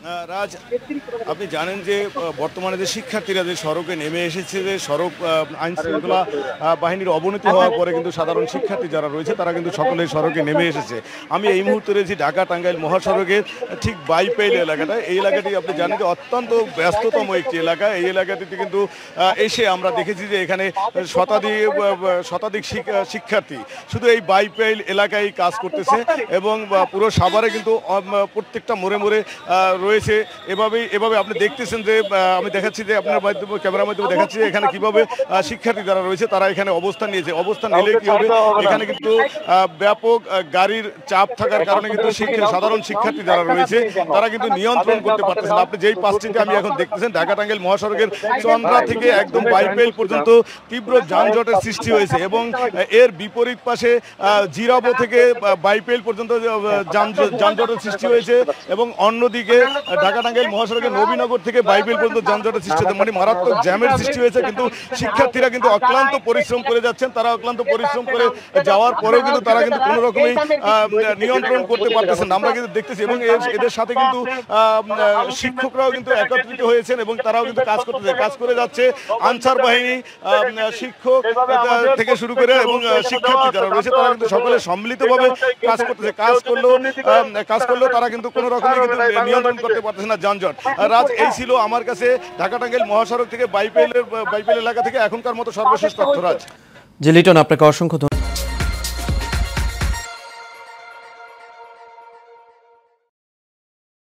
রাজ, আপনি জানেন যে বর্তমানে যে শিক্ষার্থীরা যে সড়কে নেমে এসেছে, যে সড়ক আইন শৃঙ্খলা বাহিনীর অবনতি হওয়ার পরে কিন্তু সাধারণ শিক্ষার্থী যারা রয়েছে তারা কিন্তু সকলে সড়কে নেমে এসেছে। আমি এই মুহূর্তে রয়েছি ঢাকা টাঙ্গাইল মহাসড়কের ঠিক বাইপাইল এলাকাটা। এই এলাকাটি আপনি জানেন যে অত্যন্ত ব্যস্ততম একটি এলাকা। এই এলাকাটিতে কিন্তু এসে আমরা দেখেছি যে এখানে শতাধিক শিক্ষার্থী শুধু এই বাইপাইল এলাকায় কাজ করতেছে এবং পুরো সাভারে কিন্তু প্রত্যেকটা মোড়ে মোড়ে রয়েছে। এভাবে আপনি দেখতেছেন যে আমি দেখাচ্ছি যে আপনার মাধ্যমে ক্যামেরার মাধ্যমে দেখাচ্ছি এখানে কিভাবে শিক্ষার্থী যারা রয়েছে তারা এখানে অবস্থান নিয়েছে। অবস্থান নিলে কি হবে, এখানে কিন্তু ব্যাপক গাড়ির চাপ থাকার কারণে কিন্তু সাধারণ শিক্ষার্থী যারা রয়েছে তারা কিন্তু নিয়ন্ত্রণ করতে পারতেছে না। আপনি যেই পাঁচটিতে আমি এখন দেখতেছেন ঢাকা টাঙ্গাইল মহাসড়কের চন্দ্রা থেকে একদম বাইপাইল পর্যন্ত তীব্র যানজটের সৃষ্টি হয়েছে এবং এর বিপরীত পাশে জিরাবো থেকে বাইপাইল পর্যন্ত যানজটের সৃষ্টি হয়েছে এবং অন্যদিকে ঢাকা টাঙ্গাইল মহাসড়কের নবীনগর থেকে বাইপাইল পর্যন্ত যানজটের সৃষ্টি হয়েছে, মানে মারাত্মক জ্যামের সৃষ্টি হয়েছে। কিন্তু শিক্ষার্থীরা কিন্তু অক্লান্ত পরিশ্রম করে যাচ্ছেন। তারা অক্লান্ত পরিশ্রম করে যাওয়ার পরেও কিন্তু তারা কিন্তু কোনো রকমই নিয়ন্ত্রণ করতে পারতেছেন না, আমরা কিন্তু দেখতেছি। এবং এদের সাথে কিন্তু শিক্ষকরাও কিন্তু একত্রিত হয়েছেন এবং তারাও কিন্তু কাজ করে যাচ্ছে। আনসার বাহিনী, শিক্ষক থেকে শুরু করে এবং শিক্ষার্থী যারা রয়েছে তারা কিন্তু সকলে সম্মিলিতভাবে কাজ করতেছে। কাজ করলেও তারা কিন্তু কোনো রকমই কিন্তু নিয়ন্ত্রণ করতে পারতেছে না যানজট। রাজ, এই ছিল আমার কাছে ঢাকা টাঙ্গাইল মহাসড়ক থেকে বাইপাইল এলাকা থেকে এখনকার মতো সর্বশেষ তথ্য। রাজ, জি লিটন, আপনাকে অসংখ্য ধন্যবাদ।